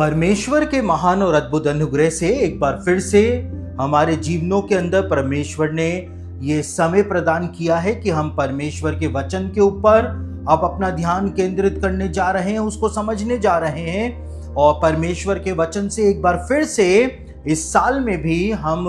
परमेश्वर के महान और अद्भुत अनुग्रह से एक बार फिर से हमारे जीवनों के अंदर परमेश्वर ने ये समय प्रदान किया है कि हम परमेश्वर के वचन के ऊपर अब अपना ध्यान केंद्रित करने जा रहे हैं, उसको समझने जा रहे हैं। और परमेश्वर के वचन से एक बार फिर से इस साल में भी हम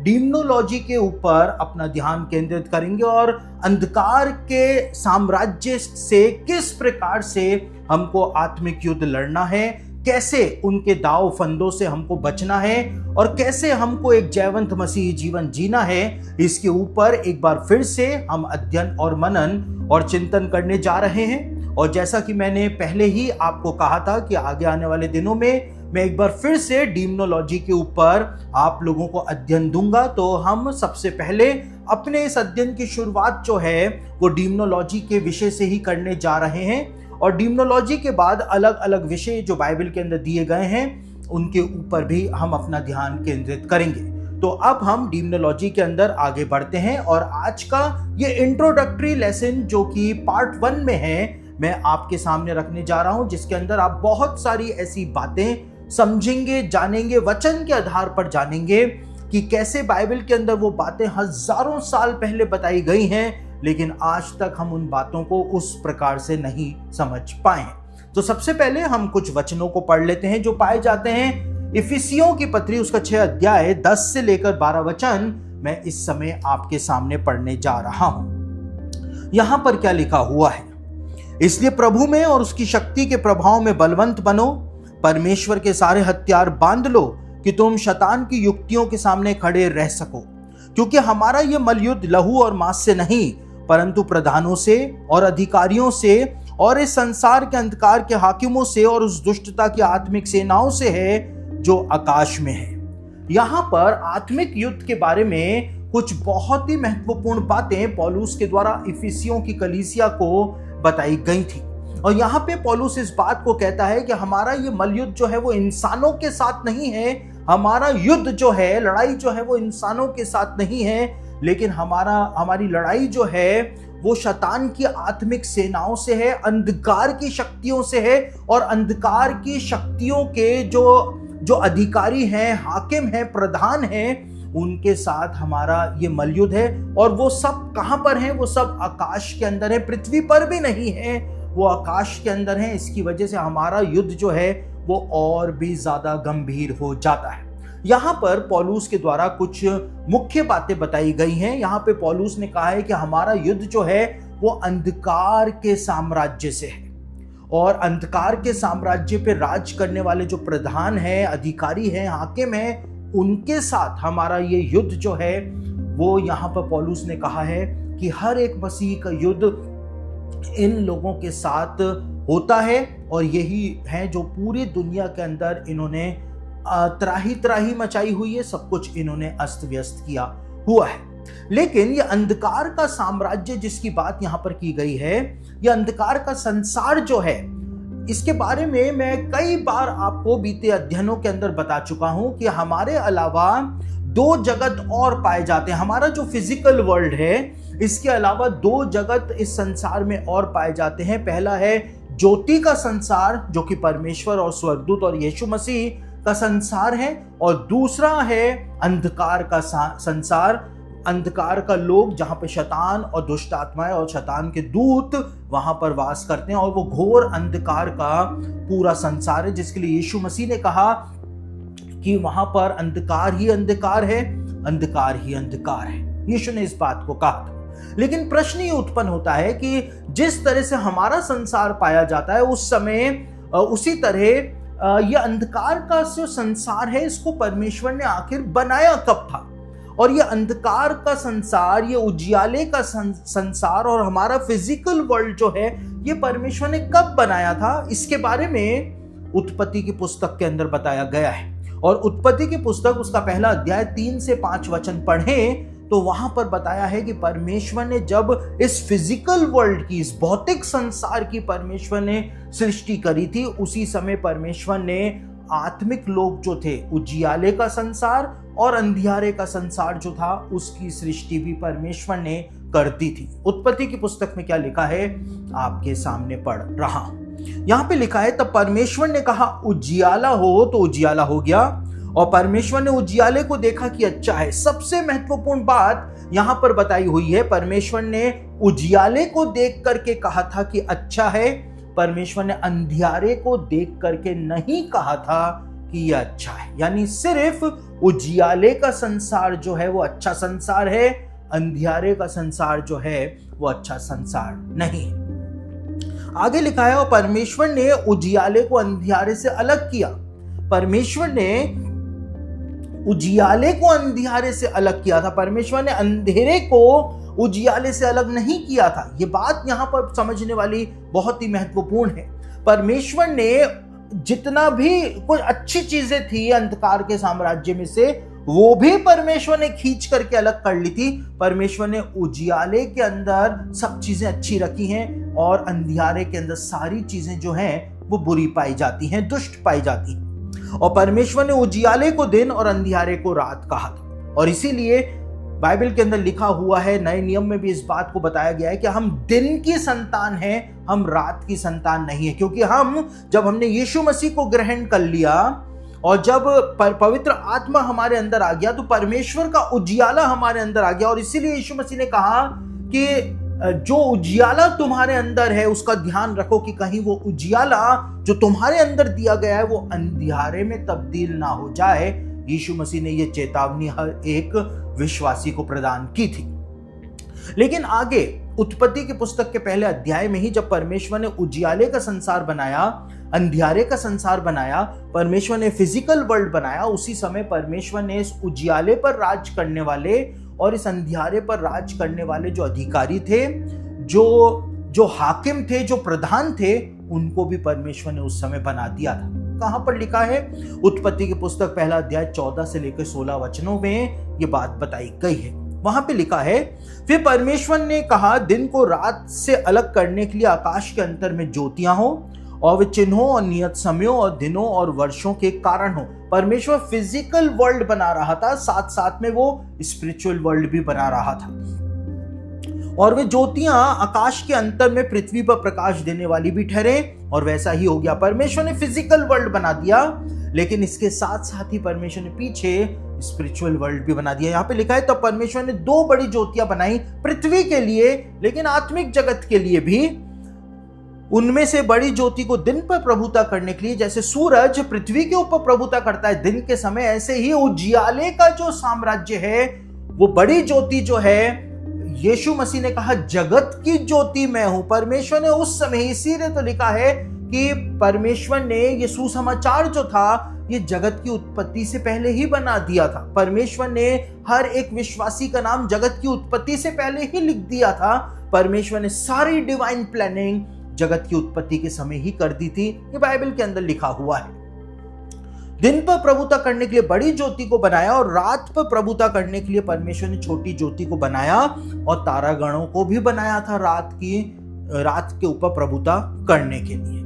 डीमनोलॉजी के ऊपर अपना ध्यान केंद्रित करेंगे और अंधकार के साम्राज्य से किस प्रकार से हमको आत्मिक युद्ध लड़ना है, कैसे उनके दाव फंदों से हमको बचना है और कैसे हमको एक जयवंत मसीही जीवन जीना है, इसके ऊपर एक बार फिर से हम अध्ययन और मनन और चिंतन करने जा रहे हैं। और जैसा कि मैंने पहले ही आपको कहा था कि आगे आने वाले दिनों में मैं एक बार फिर से डीमनोलॉजी के ऊपर आप लोगों को अध्ययन दूंगा। तो हम सबसे पहले अपने इस अध्ययन की शुरुआत जो है वो डीमनोलॉजी के विषय से ही करने जा रहे हैं और डीमनोलॉजी के बाद अलग अलग विषय जो बाइबल के अंदर दिए गए हैं उनके ऊपर भी हम अपना ध्यान केंद्रित करेंगे। तो अब हम डीमनोलॉजी के अंदर आगे बढ़ते हैं और आज का ये इंट्रोडक्टरी लेसन जो कि पार्ट 1 में है, मैं आपके सामने रखने जा रहा हूं, जिसके अंदर आप बहुत सारी ऐसी बातें समझेंगे, जानेंगे, वचन के आधार पर जानेंगे कि कैसे बाइबल के अंदर वो बातें हजारों साल पहले बताई गई हैं, लेकिन आज तक हम उन बातों को उस प्रकार से नहीं समझ पाए हैं। तो सबसे पहले हम कुछ वचनों को पढ़ लेते हैं जो पाए जाते हैं इफिसियों की पत्री उसका 6 अध्याय 10 से लेकर 12 वचन मैं इस समय आपके सामने पढ़ने जा रहा हूं। यहां पर क्या लिखा हुआ है? इसलिए प्रभु में और उसकी शक्ति के प्रभाव में बलवंत बनो, परमेश्वर के सारे हथियार बांध लो कि तुम शैतान की युक्तियों के सामने खड़े रह सको, क्योंकि हमारा यह मलयुद्ध लहू और मांस से नहीं परंतु प्रधानों से और अधिकारियों से और इस संसार के अंधकार के हाकिमों से और उस दुष्टता की आत्मिक सेनाओं से है जो आकाश में है। यहां पर आत्मिक युद्ध के बारे में कुछ बहुत ही महत्वपूर्ण बातें पौलुस के द्वारा इफिसियों की कलीसिया को बताई गई थी। और यहाँ पे पौलुस इस बात को कहता है कि हमारा ये मलयुद्ध जो है वो इंसानों के साथ नहीं है, हमारा युद्ध जो है, लड़ाई जो है वो इंसानों के साथ नहीं है, लेकिन हमारी लड़ाई जो है वो शैतान की आत्मिक सेनाओं से है, अंधकार की शक्तियों से है। और अंधकार की शक्तियों के जो अधिकारी हैं, हाकिम हैं, प्रधान हैं, उनके साथ हमारा ये मलयुद्ध है। और वो सब कहां पर हैं? वो सब आकाश के अंदर है, पृथ्वी पर भी नहीं है, वो आकाश के अंदर है। इसकी वजह से हमारा युद्ध जो है वो और भी ज्यादा गंभीर हो जाता है। यहां पर पौलुस के द्वारा कुछ मुख्य बातें बताई गई हैं। यहां पे पौलुस ने कहा है कि हमारा युद्ध जो है वो अंधकार के साम्राज्य से है और अंधकार के साम्राज्य पे राज करने वाले जो प्रधान हैं, अधिकारी हैं, हाकिम हैं, उनके साथ हमारा ये युद्ध जो है वो यहां पर पौलुस ने कहा है कि हर एक मसीह का युद्ध इन लोगों के साथ होता है। और यही है जो पूरी दुनिया के अंदर इन्होंने त्राही मचाई हुई है, सब कुछ इन्होंने अस्त व्यस्त किया हुआ है। लेकिन ये अंधकार का साम्राज्य जिसकी बात यहां पर की गई है, ये अंधकार का संसार जो है, इसके बारे में मैं कई बार आपको बीते अध्ययनों के अंदर बता चुका हूं कि हमारे अलावा 2 जगत और पाए जाते हैं। हमारा जो फिजिकल वर्ल्ड है, इसके अलावा 2 जगत इस संसार में और पाए जाते हैं। पहला है ज्योति का संसार जो कि परमेश्वर और स्वर्गदूत और यीशु मसीह का संसार है, और दूसरा है अंधकार का संसार, अंधकार का लोग, जहां पे शैतान और दुष्ट आत्माएं और शैतान के दूत वहां पर वास करते हैं। और वो घोर अंधकार का पूरा संसार है जिसके लिए यीशु मसीह ने कहा कि वहां पर अंधकार ही अंधकार है, अंधकार ही अंधकार है। यीशु ने इस बात को कहा था। लेकिन प्रश्न ये उत्पन्न होता है कि जिस तरह से हमारा संसार पाया जाता है उस समय उसी तरह ये अंधकार का जो संसार है, इसको परमेश्वर ने आखिर बनाया कब था? और ये अंधकार का संसार, ये उजियाले का संसार और हमारा फिजिकल वर्ल्ड जो है, ये परमेश्वर ने कब बनाया था? इसके बारे में उत्पत्ति की पुस्तक के अंदर बताया गया है। और उत्पत्ति की पुस्तक उसका पहला अध्याय 3 से 5 वचन पढ़ें तो वहां पर बताया है कि परमेश्वर ने जब इस फिजिकल वर्ल्ड की, इस भौतिक संसार की परमेश्वर ने सृष्टि करी थी, उसी समय परमेश्वर ने आत्मिक लोग जो थे, उजियाले का संसार और अंधियारे का संसार जो था, उसकी सृष्टि भी परमेश्वर ने कर दी थी। उत्पत्ति की पुस्तक में क्या लिखा है आपके सामने पढ़ रहा हूं। यहां पे लिखा है, तब परमेश्वर ने कहा उजियाला हो, तो उजियाला हो गया। और परमेश्वर ने उजियाले को देखा कि अच्छा है। सबसे महत्वपूर्ण बात यहां पर बताई हुई है, परमेश्वर ने उजियाले को देख करके कहा था कि अच्छा है। परमेश्वर ने अंधियारे को देख करके नहीं कहा था कि यह अच्छा है। यानी सिर्फ उजियाले का संसार जो है वो अच्छा संसार है, अंधियारे का संसार जो है वो अच्छा संसार नहीं है। आगे लिखा है, और परमेश्वर ने उजियाले को अंधियारे से अलग किया। परमेश्वर ने उजियाले को अंधियारे से अलग किया था। परमेश्वर ने अंधेरे को उजियाले से अलग नहीं किया था। यह बात यहां पर समझने वाली बहुत ही महत्वपूर्ण है। परमेश्वर ने जितना भी कुछ अच्छी चीजें थी अंधकार के साम्राज्य में से, वो भी परमेश्वर ने खींच करके अलग कर ली थी। परमेश्वर ने उजियाले के अंदर सब चीजें अच्छी रखी हैं और अंधियारे के अंदर सारी चीजें जो हैं वो बुरी पाई जाती हैं, दुष्ट पाई जाती हैं। और परमेश्वर ने उजियाले को दिन और अंधियारे को रात कहा था। और इसीलिए बाइबल के अंदर लिखा हुआ है, नए नियम में भी इस बात को बताया गया है कि हम दिन की संतान हैं, हम रात की संतान नहीं है। क्योंकि जब हमने यीशु मसीह को ग्रहण कर लिया और जब पवित्र आत्मा हमारे अंदर आ गया, तो परमेश्वर का उजियाला हमारे अंदर आ गया। और इसीलिए यीशु मसीह ने कहा कि जो उजियाला तुम्हारे अंदर है उसका ध्यान रखो कि कहीं वो उजियाला जो तुम्हारे अंदर दिया गया है वो अंधियारे में तब्दील ना हो जाए। यीशु मसीह ने यह चेतावनी हर एक विश्वासी को प्रदान की थी। लेकिन आगे उत्पत्ति की पुस्तक के पहले अध्याय में ही जब परमेश्वर ने उजियाले का संसार बनाया, अंधियारे का संसार बनाया, परमेश्वर ने फिजिकल वर्ल्ड बनाया, उसी समय परमेश्वर ने इस उजियाले पर राज करने वाले और इस अंधियारे पर राज करने वाले जो अधिकारी थे, जो हाकिम थे, जो प्रधान थे, उनको भी परमेश्वर ने उस समय बना दिया था। कहां पर लिखा है? उत्पत्ति की पुस्तक पहला अध्याय 14 से लेकर 16 वचनों में ये बात बताई गई है। वहां पे लिखा है, फिर परमेश्वर ने कहा दिन को रात से अलग करने के लिए आकाश के अंतर में ज्योतियां हो और वे चिन्हों और नियत समयों और दिनों और वर्षों के कारण हो। परमेश्वर फिजिकल वर्ल्ड बना रहा था, साथ साथ में वो स्पिरिचुअल वर्ल्ड भी बना रहा था। और वे ज्योतियां आकाश के अंतर में पृथ्वी पर प्रकाश देने वाली भी ठहरे, और वैसा ही हो गया। परमेश्वर ने फिजिकल वर्ल्ड बना दिया, लेकिन इसके साथ साथ ही परमेश्वर ने पीछे स्पिरिचुअल वर्ल्ड भी बना दिया। यहां पे लिखा है, तब परमेश्वर ने 2 बड़ी ज्योतियां बनाई पृथ्वी के लिए, लेकिन आत्मिक जगत के लिए भी। उनमें से बड़ी ज्योति को दिन पर प्रभुता करने के लिए, जैसे सूरज पृथ्वी के ऊपर प्रभुता करता है दिन के समय, ऐसे ही उजियाले का जो साम्राज्य है, वो बड़ी ज्योति जो है, यीशु मसीह ने कहा जगत की ज्योति मैं हूं। परमेश्वर ने उस समय, इसीलिए तो लिखा है कि परमेश्वर ने ये सुसमाचार जो था ये जगत की उत्पत्ति से पहले ही बना दिया था। परमेश्वर ने हर एक विश्वासी का नाम जगत की उत्पत्ति से पहले ही लिख दिया था। परमेश्वर ने सारी डिवाइन प्लानिंग जगत की उत्पत्ति के समय ही कर दी थी। ये बाइबल के अंदर लिखा हुआ है। दिन पर प्रभुता करने के लिए बड़ी ज्योति को बनाया और रात पर प्रभुता करने के लिए परमेश्वर ने छोटी ज्योति को बनाया और तारागणों को भी बनाया था रात के ऊपर प्रभुता करने के लिए।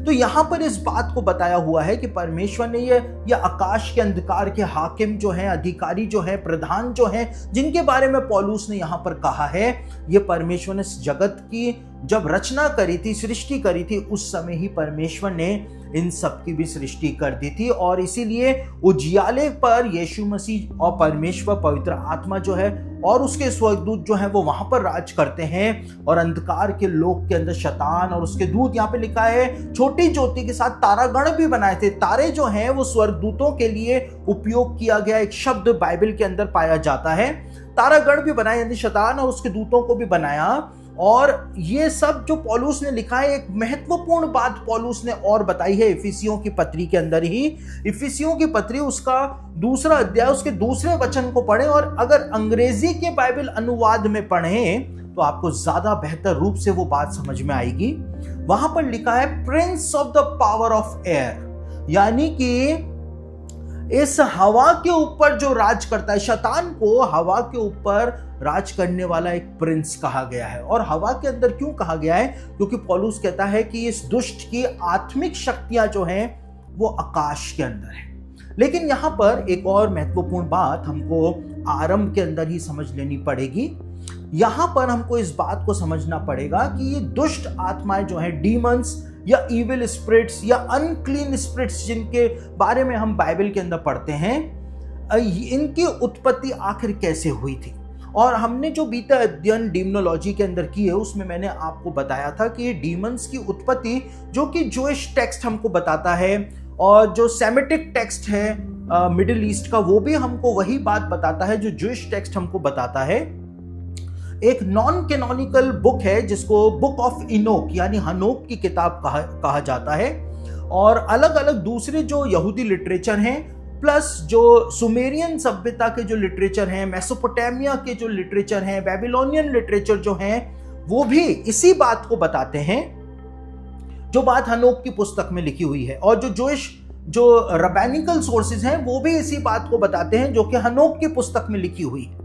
तो यहां पर इस बात को बताया हुआ है कि परमेश्वर ने ये आकाश के अंधकार के हाकिम जो हैं, अधिकारी जो हैं, प्रधान जो हैं, जिनके बारे में पौलुस ने यहां पर कहा है, ये परमेश्वर ने जगत की जब रचना करी थी, सृष्टि करी थी, उस समय ही परमेश्वर ने इन सब की भी सृष्टि कर दी थी। और इसीलिए उजियाले पर यीशु मसीह और परमेश्वर पवित्र आत्मा जो है और उसके स्वर्गदूत जो है वो वहां पर राज करते हैं, और अंधकार के लोक के अंदर शैतान और उसके दूत। यहाँ पे लिखा है छोटी ज्योति के साथ तारागण भी बनाए थे। तारे जो हैं वो स्वर्गदूतों के लिए उपयोग किया गया एक शब्द बाइबल के अंदर पाया जाता है। तारागण भी बनाए, यानी शैतान और उसके दूतों को भी बनाया। और ये सब जो पौलुस ने लिखा है, एक महत्वपूर्ण बात पौलुस ने और बताई है इफिसियों की पत्री के अंदर ही। इफिसियों की पत्री उसका 2 अध्याय उसके 2 वचन को पढ़ें, और अगर अंग्रेजी के बाइबल अनुवाद में पढ़ें तो आपको ज्यादा बेहतर रूप से वो बात समझ में आएगी। वहां पर लिखा है Prince of the power of air, यानी कि इस हवा के ऊपर जो राज करता है, शैतान को हवा के ऊपर राज करने वाला एक प्रिंस कहा गया है। और हवा के अंदर क्यों कहा गया है? क्योंकि पौलुस कहता है कि इस दुष्ट की आत्मिक शक्तियां जो हैं वो आकाश के अंदर है। लेकिन यहां पर एक और महत्वपूर्ण बात हमको आरंभ के अंदर ही समझ लेनी पड़ेगी। यहां पर हमको इस बात को समझना पड़ेगा कि ये दुष्ट आत्माएं जो हैं, डीमंस, या इविल स्पिरिट्स या अनक्लीन स्पिरिट्स जिनके बारे में हम बाइबल के अंदर पढ़ते हैं, इनकी उत्पत्ति आखिर कैसे हुई थी। और हमने जो बीता अध्ययन डीमनोलॉजी के अंदर की है उसमें मैंने आपको बताया था कि ये डीमंस की उत्पत्ति जो कि जोइश टेक्स्ट हमको बताता है और जो सेमेटिक टेक्स्ट है मिडिल ईस्ट का, वो भी हमको वही बात बताता है जो जोइश टेक्स्ट हमको बताता है। एक नॉन कैनोनिकल बुक है जिसको बुक ऑफ इनोक यानी हनोक की किताब कहा जाता है, और अलग अलग दूसरे जो यहूदी लिटरेचर हैं प्लस जो सुमेरियन सभ्यता के जो लिटरेचर हैं, मेसोपोटामिया के जो लिटरेचर हैं, बेबीलोनियन लिटरेचर जो हैं, वो भी इसी बात को बताते हैं जो बात हनोक की पुस्तक में लिखी हुई है। और जो रबैनिकल सोर्सेज हैं वो भी इसी बात को बताते हैं जो कि हनोक की पुस्तक में लिखी हुई है।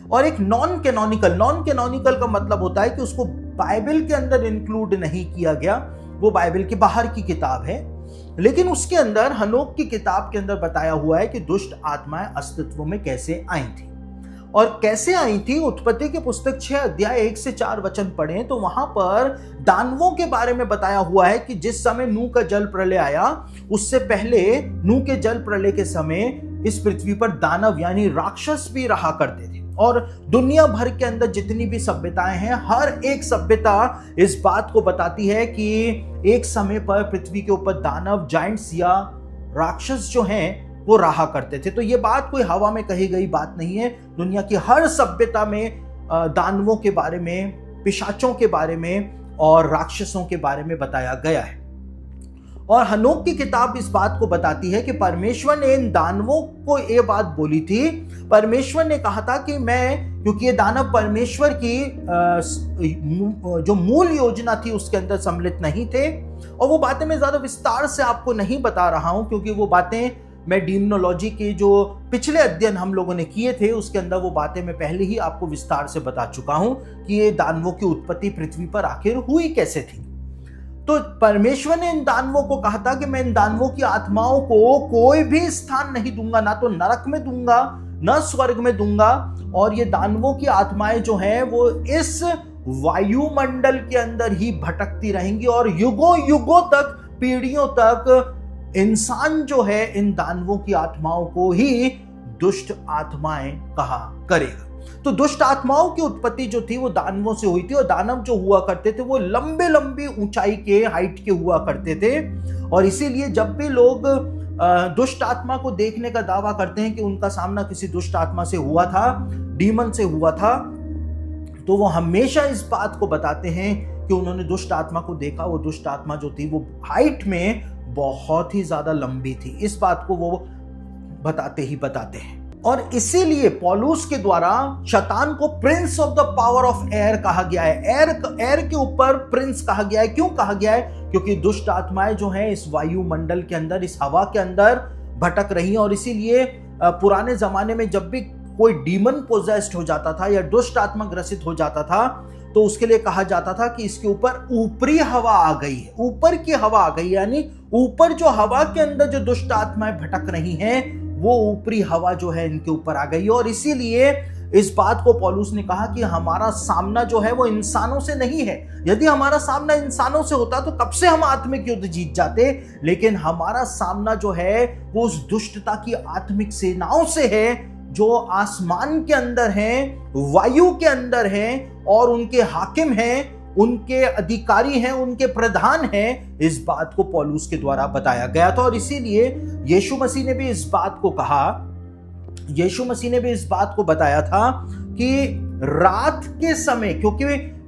और एक नॉन कैनोनिकल का मतलब होता है कि उसको बाइबल के अंदर इंक्लूड नहीं किया गया, वो बाइबल के बाहर की किताब है, लेकिन उसके अंदर हनोक की किताब के अंदर बताया हुआ है कि दुष्ट आत्माएं अस्तित्व में कैसे आई थी। और कैसे आई थी, उत्पत्ति की पुस्तक 6 अध्याय 1 से 4 वचन पढ़ें तो वहां पर दानवों के बारे में बताया हुआ है कि जिस समय नूह का जल प्रलय आया उससे पहले नूह के जल प्रलय के समय इस पृथ्वी पर दानव यानी राक्षस भी रहा करते थे। और दुनिया भर के अंदर जितनी भी सभ्यताएं हैं, हर एक सभ्यता इस बात को बताती है कि एक समय पर पृथ्वी के ऊपर दानव, जाइंट्स या राक्षस जो हैं वो रहा करते थे। तो ये बात कोई हवा में कही गई बात नहीं है। दुनिया की हर सभ्यता में दानवों के बारे में, पिशाचों के बारे में और राक्षसों के बारे में बताया गया है। और हनोक की किताब इस बात को बताती है कि परमेश्वर ने इन दानवों को ये बात बोली थी। परमेश्वर ने कहा था कि मैं, क्योंकि ये दानव परमेश्वर की जो मूल योजना थी उसके अंदर सम्मिलित नहीं थे, और वो बातें मैं ज्यादा विस्तार से आपको नहीं बता रहा हूं क्योंकि वो बातें मैं डीमनोलॉजी के जो पिछले अध्ययन हम लोगों ने किए थे उसके अंदर वो बातें मैं पहले ही आपको विस्तार से बता चुका हूं कि ये दानवों की उत्पत्ति पृथ्वी पर आखिर हुई कैसे थी। तो परमेश्वर ने इन दानवों को कहा था कि मैं इन दानवों की आत्माओं को कोई भी स्थान नहीं दूंगा, ना तो नरक में दूंगा न स्वर्ग में दूंगा, और ये दानवों की आत्माएं जो हैं वो इस वायुमंडल के अंदर ही भटकती रहेंगी और युगों युगों तक, पीढ़ियों तक इंसान जो है इन दानवों की आत्माओं को ही दुष्ट आत्माएं कहा करेगा। तो दुष्ट आत्माओं की उत्पत्ति जो थी वो दानवों से हुई थी, और दानव जो हुआ करते थे वो लंबे लंबी ऊंचाई के, हाइट के हुआ करते थे। और इसीलिए जब भी लोग दुष्ट आत्मा को देखने का दावा करते हैं कि उनका सामना किसी दुष्ट आत्मा से हुआ था, डीमन से हुआ था, तो वो हमेशा इस बात को बताते हैं कि उन्होंने दुष्ट आत्मा को देखा। वो दुष्ट आत्मा जो थी वो हाइट में बहुत ही ज्यादा लंबी थी, इस बात को वो बताते हैं। और इसीलिए पौलुस के द्वारा शैतान को Prince of the power of air कहा गया है। एयर के ऊपर प्रिंस कहा गया है। क्यों कहा गया है? क्योंकि दुष्ट आत्माएं जो हैं इस वायुमंडल के अंदर, इस हवा के अंदर भटक रही हैं। और इसीलिए पुराने जमाने में जब भी कोई डीमन पोजेस्ड हो जाता था या दुष्ट आत्मा ग्रसित हो जाता था तो उसके लिए कहा जाता था कि इसके ऊपर ऊपरी हवा आ गई है, ऊपर की हवा आ गई, यानी ऊपर जो हवा के अंदर जो दुष्ट आत्माएं भटक रही हैं वो ऊपरी हवा जो है इनके ऊपर आ गई। और इसीलिए इस बात को पौलुस ने कहा कि हमारा सामना जो है वो इंसानों से नहीं है। यदि हमारा सामना इंसानों से होता तो कब से हम आत्मिक युद्ध जीत जाते, लेकिन हमारा सामना जो है वो उस दुष्टता की आत्मिक सेनाओं से है जो आसमान के अंदर हैं, वायु के अंदर हैं और उनके हाकिम हैं, उनके अधिकारी हैं, उनके प्रधान हैं। इस बात को पौलुस के द्वारा बताया गया था। और इसीलिए यीशु मसीह ने भी इस बात को कहा, यीशु मसीह ने भी इस बात को बताया था कि रात के समय, क्योंकि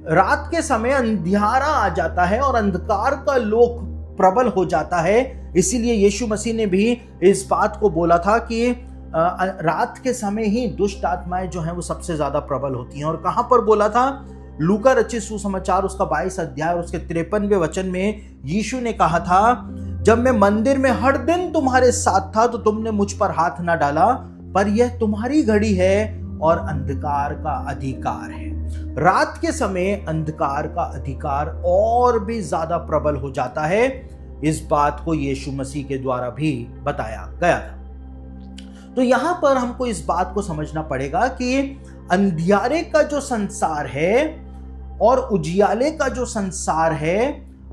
रात के समय अंधियारा आ जाता है और अंधकार का लोक प्रबल हो जाता है, इसीलिए यीशु मसीह ने भी इस बात को बोला था कि रात के समय ही दुष्ट आत्माएं जो हैं वो सबसे ज्यादा प्रबल होती हैं। और कहां पर बोला था? लूका रचित सुसमाचार उसका 22 अध्याय और उसके 53वें वचन में यीशु ने कहा था, जब मैं मंदिर में हर दिन तुम्हारे साथ था तो तुमने मुझ पर हाथ ना डाला, पर यह तुम्हारी घड़ी है और अंधकार का अधिकार है। रात के समय अंधकार का अधिकार और भी ज्यादा प्रबल हो जाता है। इस बात को यीशु मसीह के द्वारा भी बताया गया था। तो यहां पर हमको इस बात को समझना पड़ेगा कि अंधियारे का जो संसार है और उजियाले का जो संसार है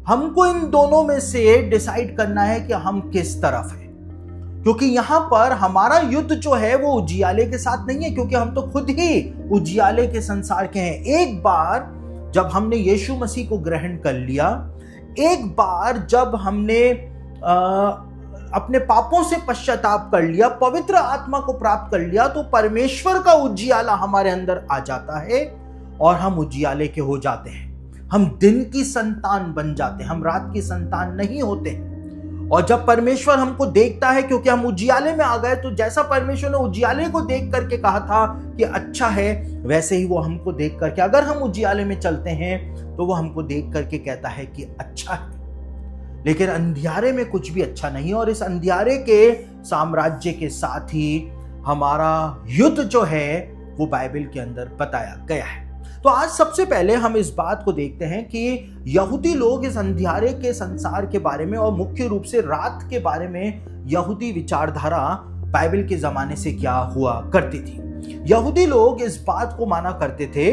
हमको इन दोनों में से डिसाइड करना है कि हम किस तरफ हैं, क्योंकि यहां पर हमारा युद्ध जो है वो उजियाले के साथ नहीं है, क्योंकि हम तो खुद ही उजियाले के संसार के हैं। एक बार जब हमने यीशु मसीह को ग्रहण कर लिया, एक बार जब हमने अपने पापों से पश्चाताप कर लिया, पवित्र आत्मा को प्राप्त कर लिया, तो परमेश्वर का उजियाला हमारे अंदर आ जाता है और हम उजियाले के हो जाते हैं। हम दिन की संतान बन जाते हैं, हम रात की संतान नहीं होते। और जब परमेश्वर हमको देखता है, क्योंकि हम उजियाले में आ गए, तो जैसा परमेश्वर ने उजियाले को देख करके कहा था कि अच्छा है, वैसे ही वो हमको देख करके, अगर हम उजियाले में चलते हैं तो वो हमको देख करके कहता है कि अच्छा है। लेकिन अंधियारे में कुछ भी अच्छा नहीं, और इस अंधियारे के साम्राज्य के साथ ही हमारा युद्ध जो है वो बाइबल के अंदर बताया गया है। तो आज सबसे पहले हम इस बात को देखते हैं कि यहूदी लोग इस अंधियारे के संसार के बारे में, और मुख्य रूप से रात के बारे में, यहूदी विचारधारा बाइबल के जमाने से क्या हुआ करती थी। यहूदी लोग इस बात को माना करते थे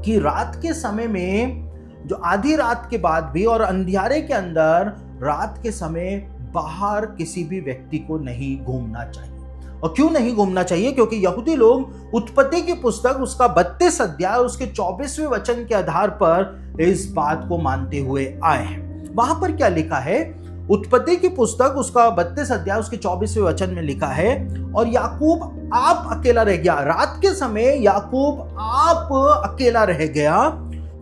कि रात के समय में, जो आधी रात के बाद भी और अंधियारे के अंदर, रात के समय बाहर किसी भी व्यक्ति को नहीं घूमना चाहिए। और क्यों नहीं घूमना चाहिए? क्योंकि यहूदी लोग उत्पत्ति की पुस्तक उसका 32 अध्याय और उसके 24वें वचन के आधार पर इस बात को मानते हुए आए हैं। वहां पर क्या लिखा है? उत्पत्ति की पुस्तक उसका 32 अध्याय उसके 24वें वचन में लिखा है, और याकूब आप अकेला रह गया। रात के समय याकूब आप अकेला रह गया,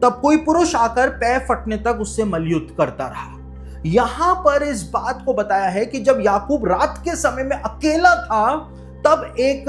तब कोई पुरुष आकर पैर फटने तक उससे मलयुद्ध करता रहा। यहां पर इस बात को बताया है कि जब याकूब रात के समय में अकेला था, तब एक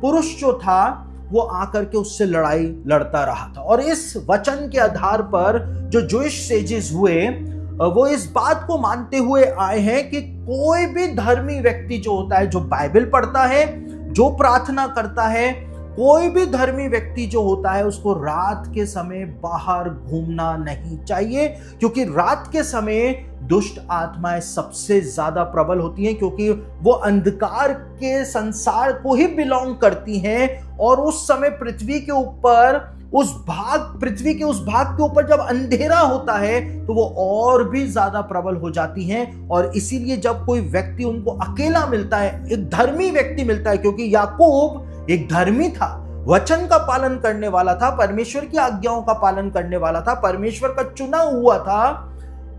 पुरुष जो था वो आकर के उससे लड़ाई लड़ता रहा था। और इस वचन के आधार पर जो जूइश सेजेस हुए, वो इस बात को मानते हुए आए हैं कि कोई भी धर्मी व्यक्ति जो होता है, जो बाइबल पढ़ता है, जो प्रार्थना करता है, कोई भी धर्मी व्यक्ति जो होता है, उसको रात के समय बाहर घूमना नहीं चाहिए, क्योंकि रात के समय दुष्ट आत्माएं सबसे ज्यादा प्रबल होती हैं, क्योंकि वो अंधकार के संसार को ही बिलोंग करती हैं। और उस समय पृथ्वी के ऊपर पृथ्वी के उस भाग के ऊपर जब अंधेरा होता है, तो वो और भी ज्यादा प्रबल हो जाती हैं। और इसीलिए जब कोई व्यक्ति उनको अकेला मिलता है, एक धर्मी व्यक्ति मिलता है, क्योंकि याकूब एक धर्मी था, वचन का पालन करने वाला था, परमेश्वर की आज्ञाओं का पालन करने वाला था, परमेश्वर का चुना हुआ था,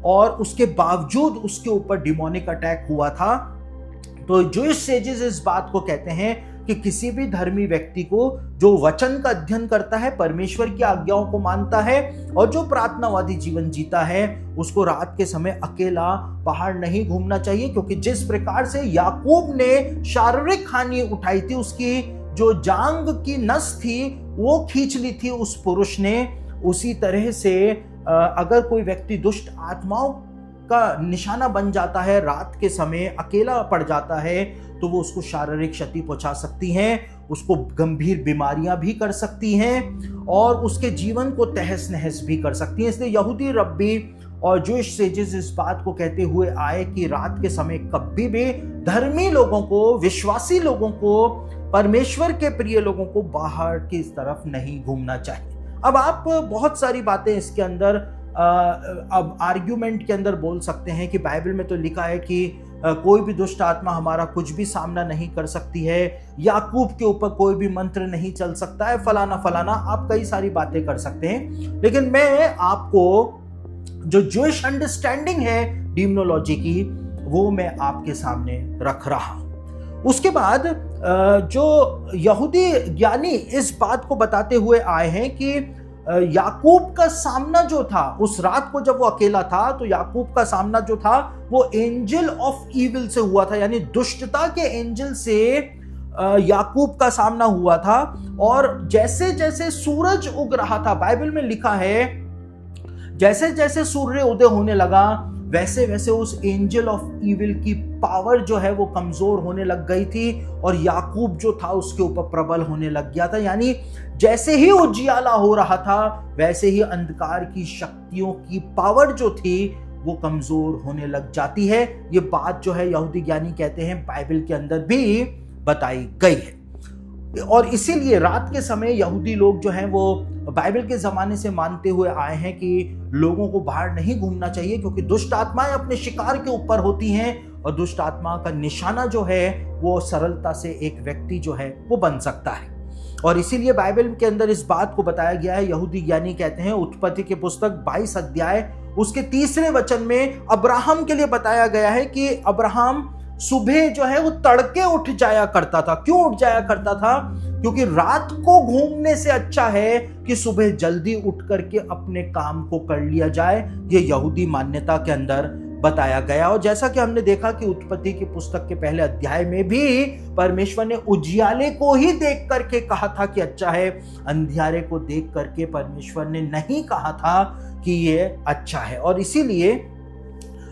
और उसके बावजूद उसके ऊपर डिमोनिक अटैक हुआ था। तो जूइश सेजेस इस बात को कहते हैं कि किसी भी धर्मी व्यक्ति को जो वचन का अध्ययन करता है, परमेश्वर की आज्ञाओं को मानता है और जो प्रार्थनावादी जीवन जीता है, उसको रात के समय अकेला बाहर नहीं घूमना चाहिए। क्योंकि जिस प्रकार से याकूब ने शारीरिक हानि उठाई थी, उसकी जो जांग की नस थी वो खींच ली थी उस पुरुष ने, उसी तरह से अगर कोई व्यक्ति दुष्ट आत्माओं का निशाना बन जाता है, रात के समय अकेला पड़ जाता है, तो वो उसको शारीरिक क्षति पहुंचा सकती हैं, उसको गंभीर बीमारियां भी कर सकती हैं और उसके जीवन को तहस नहस भी कर सकती हैं। इसलिए यहूदी रब्बी और जूइश सेजेस इस बात को कहते हुए आए कि रात के समय कभी भी धर्मी लोगों को, विश्वासी लोगों को, परमेश्वर के प्रिय लोगों को बाहर की इस तरफ नहीं घूमना चाहिए। अब आप बहुत सारी बातें इसके अंदर अब आर्ग्यूमेंट के अंदर बोल सकते हैं कि बाइबल में तो लिखा है कि कोई भी दुष्ट आत्मा हमारा कुछ भी सामना नहीं कर सकती है, याकूब के ऊपर कोई भी मंत्र नहीं चल सकता है, फलाना फलाना, आप कई सारी बातें कर सकते हैं। लेकिन मैं आपको जो ज्यूइश अंडरस्टैंडिंग है डीमोनोलॉजी की, वो मैं आपके सामने रख रहा हूं। उसके बाद जो यहूदी ज्ञानी इस बात को बताते हुए आए हैं कि याकूब का सामना जो था उस रात को, जब वो अकेला था, तो याकूब का सामना जो था वो एंजल ऑफ इविल से हुआ था, यानी दुष्टता के एंजल से याकूब का सामना हुआ था। और जैसे जैसे सूरज उग रहा था, बाइबल में लिखा है जैसे जैसे सूर्य उदय होने लगा, वैसे वैसे उस एंजल ऑफ इविल की पावर जो है वो कमजोर होने लग गई थी और याकूब जो था उसके ऊपर प्रबल होने लग गया था। यानी जैसे ही उजियाला हो रहा था, वैसे ही अंधकार की शक्तियों की पावर जो थी वो कमजोर होने लग जाती है। ये बात जो है यहूदी ज्ञानी कहते हैं बाइबल के अंदर भी बताई गई है। और इसीलिए रात के समय यहूदी लोग जो हैं वो बाइबल के ज़माने से मानते हुए आए हैं कि लोगों को बाहर नहीं घूमना चाहिए, क्योंकि दुष्ट आत्माएं अपने शिकार के ऊपर होती हैं और दुष्ट आत्मा का निशाना जो है वो सरलता से एक व्यक्ति जो है वो बन सकता है। और इसीलिए बाइबल के अंदर इस बात को बताया गया है। यहूदी ज्ञानी कहते हैं, उत्पत्ति की पुस्तक 22 अध्याय उसके 3 वचन में अब्राहम के लिए बताया गया है कि अब्राहम सुबह जो है वो तड़के उठ जाया करता था। क्यों उठ जाया करता था? क्योंकि रात को घूमने से अच्छा है कि सुबह जल्दी उठ करके अपने काम को कर लिया जाए। ये यहूदी मान्यता के अंदर बताया गया। और जैसा कि हमने देखा कि उत्पत्ति की पुस्तक के पहले अध्याय में भी परमेश्वर ने उजियाले को ही देख करके कहा था कि अच्छा है, अंधियारे को देख करके परमेश्वर ने नहीं कहा था कि ये अच्छा है। और इसीलिए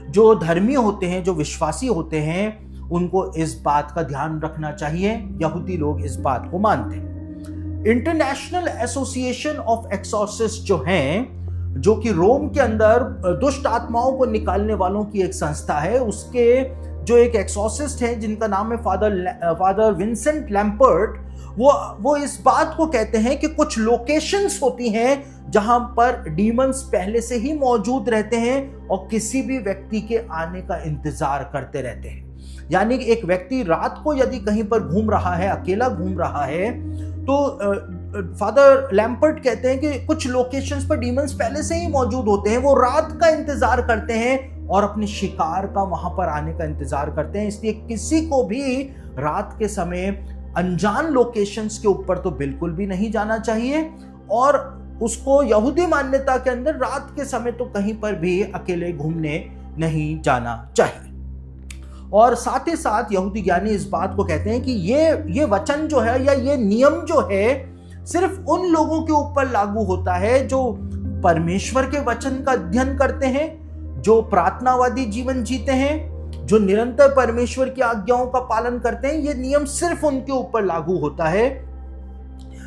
जो धर्मी होते हैं, जो विश्वासी होते हैं, उनको इस बात का ध्यान रखना चाहिए। यहूदी लोग इस बात को मानते हैं। इंटरनेशनल एसोसिएशन ऑफ एक्सॉर्सिस्ट जो हैं, जो कि रोम के अंदर दुष्ट आत्माओं को निकालने वालों की एक संस्था है, उसके जो एक एक्सॉर्सिस्ट हैं जिनका नाम है फादर विंसेंट लैम्पर्ट, वो इस बात को कहते हैं कि कुछ लोकेशंस होती हैं जहां पर डीमंस पहले से ही मौजूद रहते हैं और किसी भी व्यक्ति के आने का इंतजार करते रहते हैं। यानी कि एक व्यक्ति रात को यदि कहीं पर घूम रहा है, अकेला घूम रहा है, तो फादर लैम्पर्ट कहते हैं कि कुछ लोकेशंस पर डीमंस पहले से ही मौजूद होते हैं। वो रात का इंतजार करते हैं और अपने शिकार का वहां पर आने का इंतजार करते हैं। इसलिए किसी को भी रात के समय अनजान लोकेशंस के ऊपर तो बिल्कुल भी नहीं जाना चाहिए, और उसको यहूदी मान्यता के अंदर रात के समय तो कहीं पर भी अकेले घूमने नहीं जाना चाहिए। और साथ ही साथ यहूदी ज्ञानी इस बात को कहते हैं कि ये वचन जो है या ये नियम जो है सिर्फ उन लोगों के ऊपर लागू होता है जो परमेश्वर के वचन का अध्ययन करते हैं, जो प्रार्थनावादी जीवन जीते हैं, जो निरंतर परमेश्वर की आज्ञाओं का पालन करते हैं। ये नियम सिर्फ उनके ऊपर लागू होता है।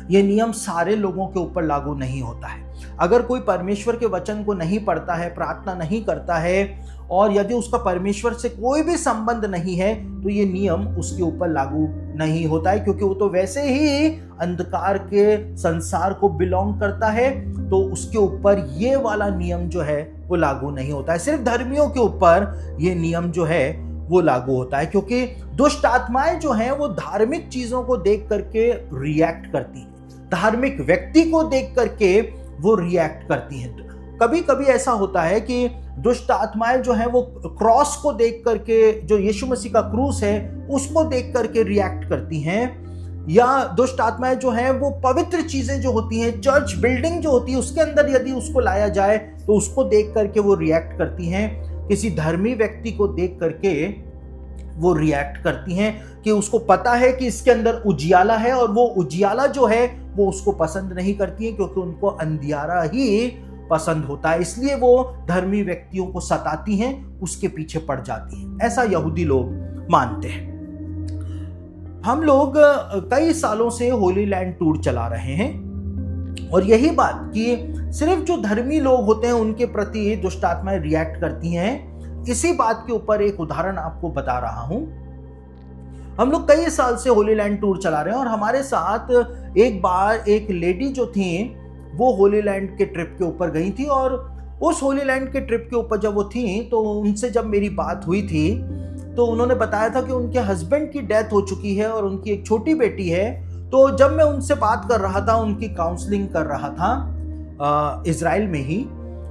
ये नियम सारे लोगों के ऊपर लागू नहीं होता है। अगर कोई परमेश्वर के वचन को नहीं पढ़ता है, प्रार्थना नहीं करता है, और यदि उसका परमेश्वर से कोई भी संबंध नहीं है, तो ये नियम उसके ऊपर लागू नहीं होता है, क्योंकि वो तो वैसे ही अंधकार के संसार को बिलोंग करता है। तो उसके ऊपर ये वाला नियम जो है वो लागू नहीं होता है। सिर्फ धर्मियों के ऊपर ये नियम जो है वो लागू होता है, क्योंकि दुष्ट आत्माएं जो हैं वो धार्मिक चीजों को देख करके रिएक्ट करती हैं, धार्मिक व्यक्ति को देख करके वो रिएक्ट करती हैं। कभी कभी ऐसा होता है कि दुष्ट आत्माएं जो हैं वो क्रॉस को देख करके, जो यीशु मसीह का क्रूस है उसको देख करके रिएक्ट करती हैं, या दुष्ट आत्माएं जो हैं वो पवित्र चीजें जो होती हैं, चर्च बिल्डिंग जो होती है उसके अंदर यदि उसको लाया जाए तो उसको देख करके वो रिएक्ट करती हैं। किसी धर्मी व्यक्ति को देख करके वो रिएक्ट करती हैं कि उसको पता है कि इसके अंदर उजियाला है, और वो उजियाला जो है वो उसको पसंद नहीं करती है, क्योंकि उनको अंधियारा ही पसंद होता है। इसलिए वो धर्मी व्यक्तियों को सताती हैं, उसके पीछे पड़ जाती हैं। ऐसा यहूदी लोग मानते हैं। हम लोग कई सालों से होली लैंड टूर चला रहे हैं, और यही बात कि सिर्फ जो धर्मी लोग होते हैं उनके प्रति दुष्ट आत्माएं रिएक्ट करती हैं, इसी बात के ऊपर एक उदाहरण आपको बता रहा हूं। हम लोग कई साल से होली लैंड टूर चला रहे हैं, और हमारे साथ एक बार एक लेडी जो थी वो होली लैंड के ट्रिप के ऊपर गई थी, और उस होली लैंड के ट्रिप के ऊपर जब वो थी तो उनसे जब मेरी बात हुई थी तो उन्होंने बताया था कि उनके हस्बैंड की डेथ हो चुकी है और उनकी एक छोटी बेटी है। तो जब मैं उनसे बात कर रहा था, उनकी काउंसलिंग कर रहा था इजराइल में ही,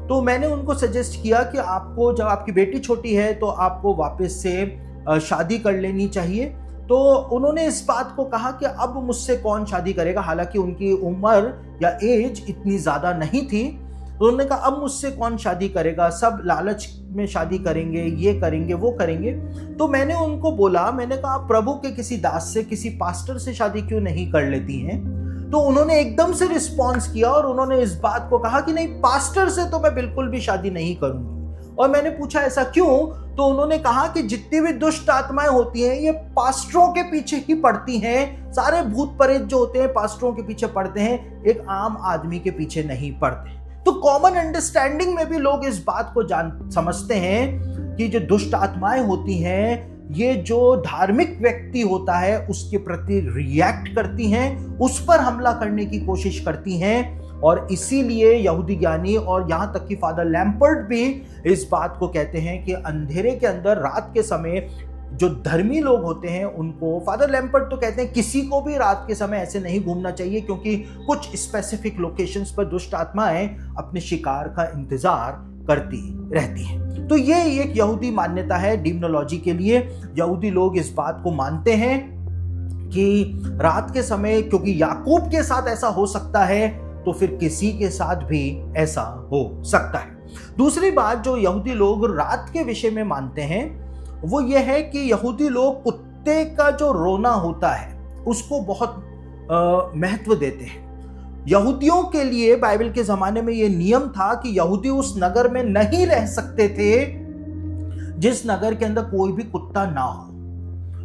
तो मैंने उनको सजेस्ट किया कि आपको, जब आपकी बेटी छोटी है तो आपको वापस से शादी कर लेनी चाहिए। तो उन्होंने इस बात को कहा कि अब मुझसे कौन शादी करेगा, हालांकि उनकी उम्र या एज इतनी ज़्यादा नहीं थी। तो उन्होंने कहा अब मुझसे कौन शादी करेगा, सब लालच में शादी करेंगे, ये करेंगे वो करेंगे। तो मैंने उनको बोला, मैंने कहा आप प्रभु के किसी दास से, किसी पास्टर से शादी क्यों नहीं कर लेती हैं। तो उन्होंने एकदम से रिस्पॉन्स किया और उन्होंने इस बात को कहा कि नहीं, पास्टर से तो मैं बिल्कुल भी शादी नहीं करूंगी। और मैंने पूछा ऐसा क्यों? तो उन्होंने कहा कि जितनी भी दुष्ट आत्माएं होती हैं ये पास्टरों के पीछे ही पड़ती हैं, सारे भूत प्रेत जो होते हैं पास्टरों के पीछे पड़ते हैं, एक आम आदमी के पीछे नहीं पड़ते। तो कॉमन अंडरस्टैंडिंग में भी लोग इस बात को समझते हैं कि जो दुष्ट आत्माएं होती हैं ये जो धार्मिक व्यक्ति होता है उसके प्रति रिएक्ट करती हैं, उस पर हमला करने की कोशिश करती हैं। और इसीलिए यहूदी ज्ञानी और यहां तक कि फादर लैम्पर्ट भी इस बात को कहते हैं कि अंधेरे के अंदर रात के समय जो धर्मी लोग होते हैं उनको, फादर लैम्पर्ट तो कहते हैं किसी को भी रात के समय ऐसे नहीं घूमना चाहिए, क्योंकि कुछ स्पेसिफिक लोकेशंस पर दुष्ट आत्माएं अपने शिकार का इंतजार करती रहती हैं। तो ये एक यहूदी मान्यता है डीमोनोलॉजी के लिए। यहूदी लोग इस बात को मानते हैं कि रात के समय, क्योंकि याकूब के साथ ऐसा हो सकता है, तो फिर किसी के साथ भी ऐसा हो सकता है। दूसरी बात जो यहूदी लोग रात के विषय में मानते हैं वो ये है कि यहूदी लोग कुत्ते का जो रोना होता है उसको बहुत महत्व देते हैं। यहूदियों के लिए बाइबल के जमाने में यह नियम था कि यहूदी उस नगर में नहीं रह सकते थे जिस नगर के अंदर कोई भी कुत्ता ना हो।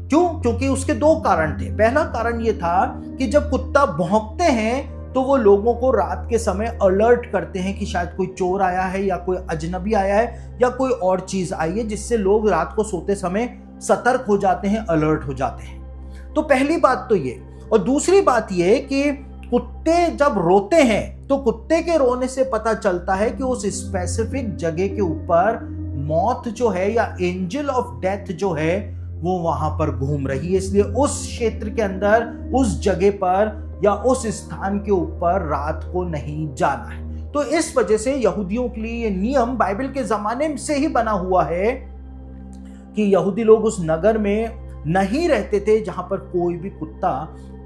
क्यों? क्योंकि उसके दो कारण थे। पहला कारण यह था कि जब कुत्ता भौंकते हैं तो वो लोगों को रात के समय अलर्ट करते हैं कि शायद कोई चोर आया है या कोई अजनबी आया है या कोई और चीज आई है, जिससे लोग रात को सोते समय सतर्क हो जाते हैं, अलर्ट हो जाते हैं। तो पहली बात तो ये। और दूसरी बात ये कि कुत्ते जब रोते हैं तो कुत्ते के रोने से पता चलता है कि उस स्पेसिफिक जगह के ऊपर मौत जो है या एंजल ऑफ डेथ जो है वो वहां पर घूम रही है। इसलिए उस क्षेत्र के अंदर, उस जगह पर या उस स्थान के ऊपर रात को नहीं जाना है। तो इस वजह से यहूदियों के लिए ये नियम बाइबल के जमाने से ही बना हुआ है कि यहूदी लोग उस नगर में नहीं रहते थे जहां पर कोई भी कुत्ता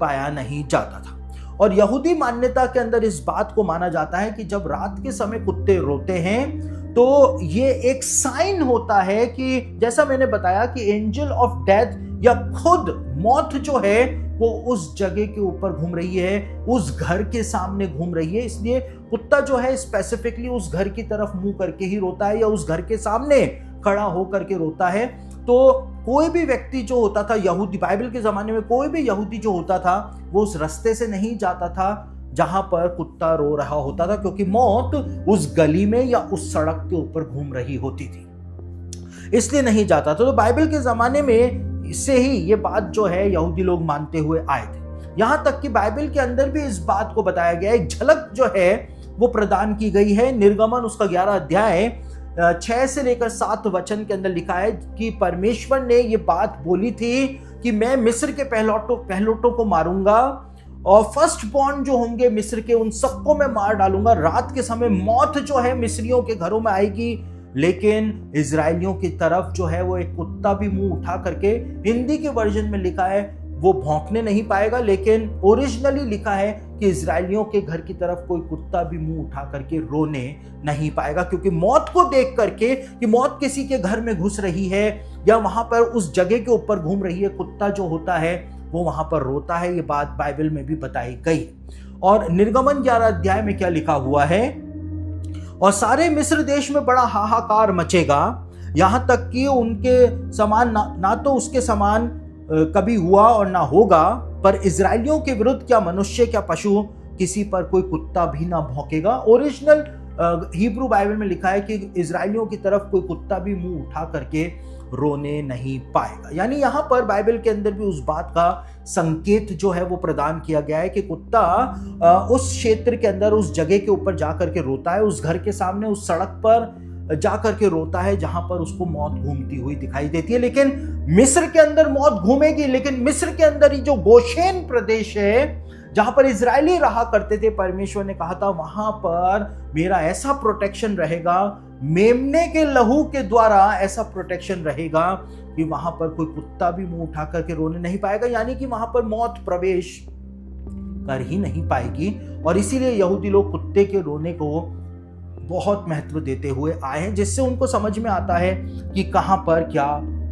पाया नहीं जाता था। और यहूदी मान्यता के अंदर इस बात को माना जाता है कि जब रात के समय कुत्ते रोते हैं तो ये एक साइन होता है कि, जैसा मैंने बताया, कि एंजल ऑफ डेथ या खुद मौत जो है वो उस जगह के ऊपर घूम रही है, उस घर के सामने घूम रही है। इसलिए कुत्ता जो है स्पेसिफिकली उस घर की तरफ मुंह करके ही रोता है या उस घर के सामने खड़ा होकर के रोता है। तो कोई भी व्यक्ति जो होता था यहूदी, बाइबल के जमाने में कोई भी यहूदी जो होता था वो उस रास्ते से नहीं जाता था जहां पर कुत्ता रो रहा होता था, क्योंकि मौत उस गली में या उस सड़क के ऊपर घूम रही होती थी, इसलिए नहीं जाता था। तो बाइबल के जमाने में से ही ये बात जो है यहूदी लोग मानते हुए आए थे। यहां तक कि बाइबल के अंदर भी इस बात को बताया गया, एक झलक जो है वो प्रदान की गई है। निर्गमन उसका 11 अध्याय 6 से लेकर 7 वचन के अंदर लिखा है कि परमेश्वर ने ये बात बोली थी कि मैं मिस्र के पहलोटों को मारूंगा और फर्स्ट बॉर्न जो होंगे मिस्र के उन सबको मैं मार डालूंगा। रात के समय मौत जो है मिस्रियों के घरों में आएगी, लेकिन इजराइलियों की तरफ जो है वो एक कुत्ता भी मुंह उठा करके, हिंदी के वर्जन में लिखा है वो भौंकने नहीं पाएगा, लेकिन ओरिजिनली लिखा है कि इजराइलियों के घर की तरफ कोई कुत्ता भी मुंह उठा करके रोने नहीं पाएगा, क्योंकि मौत को देख करके कि मौत किसी के घर में घुस रही है या वहां पर उस जगह के ऊपर घूम रही है, कुत्ता जो होता है वो वहां पर रोता है। ये बात बाइबल में भी बताई गई। और निर्गमन 11 अध्याय में क्या लिखा हुआ है, और सारे मिस्र देश में बड़ा हाहाकार मचेगा, यहां तक कि उनके समान ना तो उसके समान कभी हुआ और ना होगा, पर इजराइलियों के विरुद्ध क्या मनुष्य क्या पशु किसी पर कोई कुत्ता भी ना भौंकेगा। ओरिजिनल हिब्रू बाइबल में लिखा है कि इजराइलियों की तरफ कोई कुत्ता भी मुंह उठा करके रोने नहीं पाएगा। यानी यहां पर बाइबल के अंदर भी उस बात का संकेत जो है वो प्रदान किया गया है कि कुत्ता उस क्षेत्र के अंदर, उस जगह के ऊपर जाकर के रोता है, उस घर के सामने, उस सड़क पर जाकर के रोता है जहां पर उसको मौत घूमती हुई दिखाई देती है। लेकिन मिस्र के अंदर मौत घूमेगी, लेकिन मिस्र के अंदर ही जो गोशेन प्रदेश है जहां पर इजरायली रहा करते थे, परमेश्वर ने कहा था वहां पर मेरा ऐसा प्रोटेक्शन रहेगा, मेमने के लहू के द्वारा ऐसा प्रोटेक्शन रहेगा कि वहां पर कोई कुत्ता भी मुंह उठा करके रोने नहीं पाएगा। यानी कि वहां पर मौत प्रवेश कर ही नहीं पाएगी। और इसीलिए यहूदी लोग कुत्ते के रोने को बहुत महत्व देते हुए आए हैं, जिससे उनको समझ में आता है कि कहां पर क्या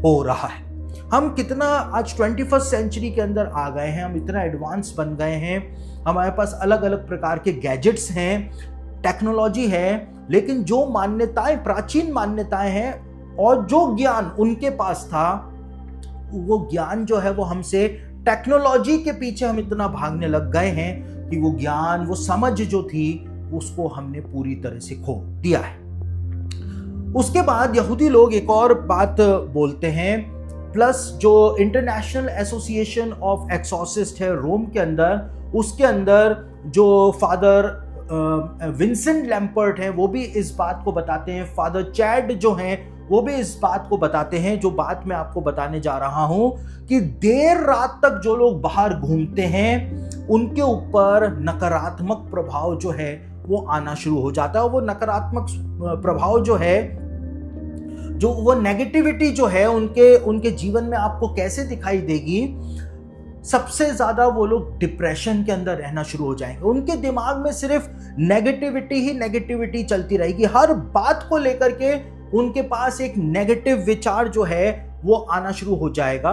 हो रहा है। हम कितना आज 21st सेंचुरी के अंदर आ गए हैं, हम इतना एडवांस बन गए हैं, हमारे पास अलग अलग प्रकार के गैजेट्स हैं, टेक्नोलॉजी है, लेकिन जो मान्यताएं, प्राचीन मान्यताएं हैं और जो ज्ञान उनके पास था, वो ज्ञान जो है वो हमसे, टेक्नोलॉजी के पीछे हम इतना भागने लग गए हैं कि वो ज्ञान, वो समझ जो थी उसको हमने पूरी तरह से खो दिया है। उसके बाद यहूदी लोग एक और बात बोलते हैं प्लस जो इंटरनेशनल एसोसिएशन ऑफ एक्सॉर्सिस्ट है रोम के अंदर, उसके अंदर जो फादर विंसेंट लैम्पर्ट हैं वो भी इस बात को बताते हैं, फादर चैड जो हैं वो भी इस बात को बताते हैं, जो बात मैं आपको बताने जा रहा हूं कि देर रात तक जो लोग बाहर घूमते हैं उनके ऊपर नकारात्मक प्रभाव जो है वो आना शुरू हो जाता है। और वो नकारात्मक प्रभाव जो है, जो वो नेगेटिविटी जो है उनके जीवन में आपको कैसे दिखाई देगी, सबसे ज्यादा वो लोग डिप्रेशन के अंदर रहना शुरू हो जाएंगे। उनके दिमाग में सिर्फ नेगेटिविटी ही नेगेटिविटी चलती रहेगी, हर बात को लेकर के उनके पास एक नेगेटिव विचार जो है वो आना शुरू हो जाएगा।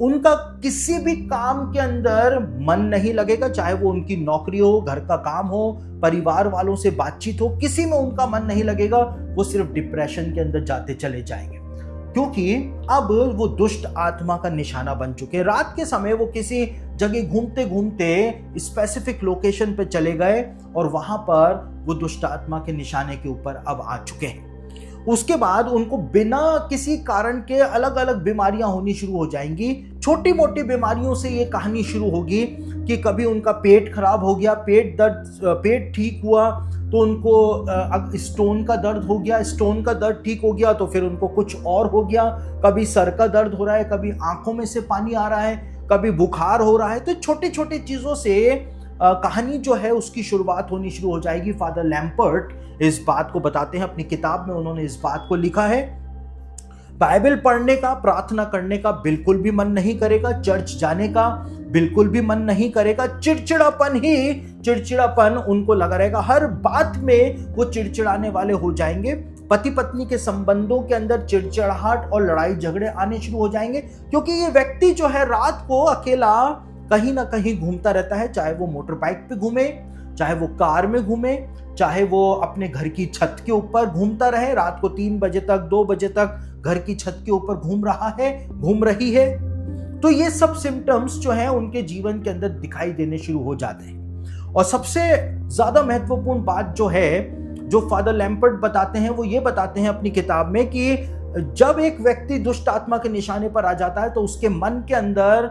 उनका किसी भी काम के अंदर मन नहीं लगेगा, चाहे वो उनकी नौकरी हो, घर का काम हो, परिवार वालों से बातचीत हो, किसी में उनका मन नहीं लगेगा। वो सिर्फ डिप्रेशन के अंदर जाते चले जाएंगे, क्योंकि अब वो दुष्ट आत्मा का निशाना बन चुके हैं। रात के समय वो किसी जगह घूमते घूमते स्पेसिफिक लोकेशन पे चले गए और वहां पर वो दुष्ट आत्मा के निशाने के ऊपर अब आ चुके हैं। उसके बाद उनको बिना किसी कारण के अलग अलग बीमारियां होनी शुरू हो जाएंगी। छोटी मोटी बीमारियों से ये कहानी शुरू होगी कि कभी उनका पेट खराब हो गया, पेट ठीक हुआ तो उनको स्टोन का दर्द हो गया, स्टोन का दर्द ठीक हो गया तो फिर उनको कुछ और हो गया, कभी सर का दर्द हो रहा है, कभी आंखों में से पानी आ रहा है, कभी बुखार हो रहा है। तो छोटी छोटी चीजों से कहानी जो है उसकी शुरुआत होनी शुरू हो जाएगी। फादर लैम्पर्ट इस बात को बताते हैं, अपनी किताब में उन्होंने इस बात को लिखा है, बाइबल पढ़ने का, प्रार्थना करने का बिल्कुल भी मन नहीं करेगा, चर्च जाने का बिल्कुल भी मन नहीं करेगा, चिड़चिड़ापन उनको लगा रहेगा, हर बात में वो चिड़चिड़ाने वाले हो जाएंगे। पति पत्नी के संबंधों के अंदर चिड़चिड़ाहट और लड़ाई झगड़े आने शुरू हो जाएंगे, क्योंकि ये व्यक्ति जो है रात को अकेला कहीं ना कहीं घूमता रहता है, चाहे वो मोटर बाइक पे घूमे, चाहे वो कार में घूमे, चाहे वो अपने घर की छत के ऊपर घूमता रहे, रात को 3 बजे तक 2 बजे तक घर की छत के ऊपर घूम रही है। तो ये सब सिम्टम्स जो हैं उनके जीवन के अंदर दिखाई देने शुरू हो जाते हैं। और सबसे ज्यादा महत्वपूर्ण बात जो है, जो फादर लैम्पर्ट बताते हैं, वो ये बताते हैं अपनी किताब में कि जब एक व्यक्ति दुष्ट आत्मा के निशाने पर आ जाता है तो उसके मन के अंदर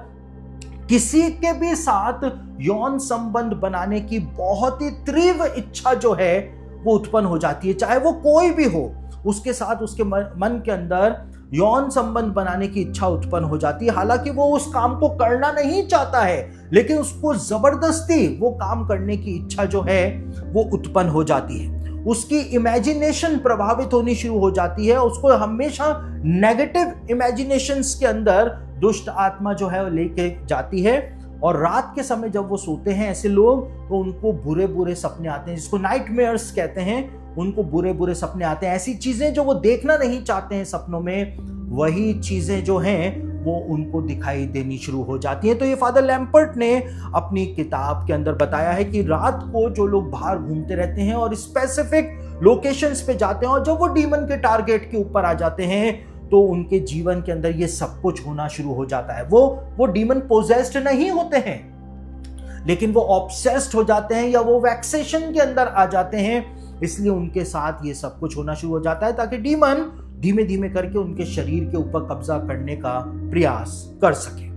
किसी के भी साथ यौन संबंध बनाने की बहुत ही तीव्र इच्छा जो है वो उत्पन्न हो जाती है, चाहे वो कोई भी हो, उसके साथ उसके मन के अंदर यौन संबंध बनाने की इच्छा उत्पन्न हो जाती है। हालांकि वो उस काम को करना नहीं चाहता है, लेकिन उसको जबरदस्ती वो काम करने की इच्छा जो है वो उत्पन्न हो जाती है। उसकी इमेजिनेशन प्रभावित होनी शुरू हो जाती है, उसको हमेशा नेगेटिव इमेजिनेशंस के अंदर दुष्ट आत्मा जो है वो लेके जाती है। और रात के समय जब वो सोते हैं ऐसे लोग, तो उनको बुरे बुरे सपने आते हैं, जिसको नाइटमेयर्स कहते हैं। उनको बुरे बुरे सपने आते हैं, ऐसी चीजें जो वो देखना नहीं चाहते हैं सपनों में, वही चीजें जो हैं वो उनको दिखाई देनी शुरू हो जाती हैं। तो ये फादर लैम्पर्ट ने अपनी किताब के अंदर बताया है कि रात को जो लोग बाहर घूमते रहते हैं और स्पेसिफिक लोकेशंस पे जाते हैं और जब वो डीमन के टारगेट के ऊपर आ जाते हैं तो उनके जीवन के अंदर ये सब कुछ होना शुरू हो जाता है। वो डीमन पोजेस्ड नहीं होते हैं, लेकिन वो ऑब्सेस्ड हो जाते हैं या वो वैक्सेशन के अंदर आ जाते हैं, इसलिए उनके साथ ये सब कुछ होना शुरू हो जाता है ताकि डीमन धीमे धीमे करके उनके शरीर के ऊपर कब्जा करने का प्रयास कर सके।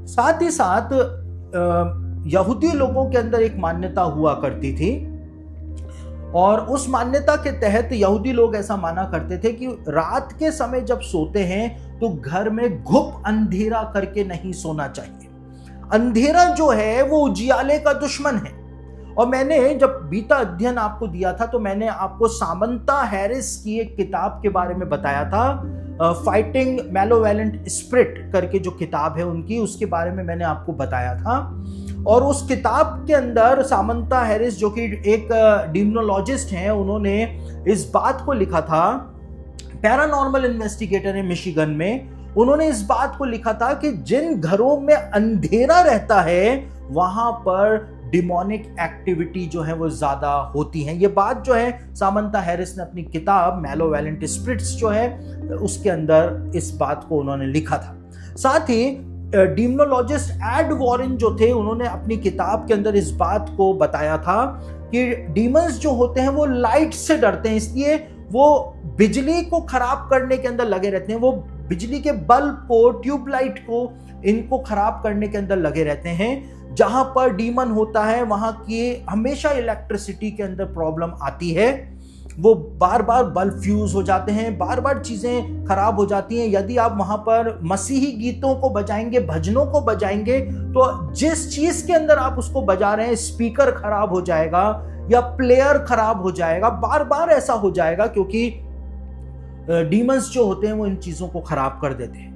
साथ ही साथ यहूदी लोगों के अंदर एक मान्यता हुआ करती थी, और उस मान्यता के तहत यहूदी लोग ऐसा माना करते थे कि रात के समय जब सोते हैं तो घर में घुप अंधेरा करके नहीं सोना चाहिए। अंधेरा जो है वो उजियाले का दुश्मन है। और मैंने जब बीता अध्ययन आपको दिया था तो मैंने आपको सामंता हैरिस की एक किताब के बारे में बताया था, फाइटिंग मैलोवेलेंट स्पिरिट करके जो किताब है उनकी, उसके बारे में मैंने आपको बताया था। और उस किताब के अंदर सामंता हैरिस जो कि एक डिमोनोलॉजिस्ट हैं, उन्होंने इस बात को लिखा था, पैरानॉर्मल इन्वेस्टिगेटर है मिशिगन में, उन्होंने इस बात को लिखा था कि जिन घरों में अंधेरा रहता है वहां पर डिमोनिक एक्टिविटी जो है वो ज्यादा होती है। ये बात जो है सामंता हैरिस ने अपनी किताब मैलोवेलेंट स्पिरिट्स जो है उसके अंदर इस बात को उन्होंने लिखा था। साथ ही डिमोनोलॉजिस्ट एड वॉरेन जो थे, उन्होंने अपनी किताब के अंदर इस बात को बताया था कि डीमंस जो होते हैं वो लाइट से डरते हैं, इसलिए वो बिजली को खराब करने के अंदर लगे रहते हैं। वो बिजली के बल्ब को, ट्यूबलाइट को, इनको खराब करने के अंदर लगे रहते हैं। जहां पर डीमन होता है वहां की हमेशा इलेक्ट्रिसिटी के अंदर प्रॉब्लम आती है। वो बार बार बल्ब फ्यूज हो जाते हैं, बार बार चीजें खराब हो जाती हैं। यदि आप वहां पर मसीही गीतों को बजाएंगे, भजनों को बजाएंगे, तो जिस चीज के अंदर आप उसको बजा रहे हैं, स्पीकर खराब हो जाएगा या प्लेयर खराब हो जाएगा। बार बार ऐसा हो जाएगा क्योंकि डीमंस जो होते हैं वो इन चीजों को खराब कर देते हैं।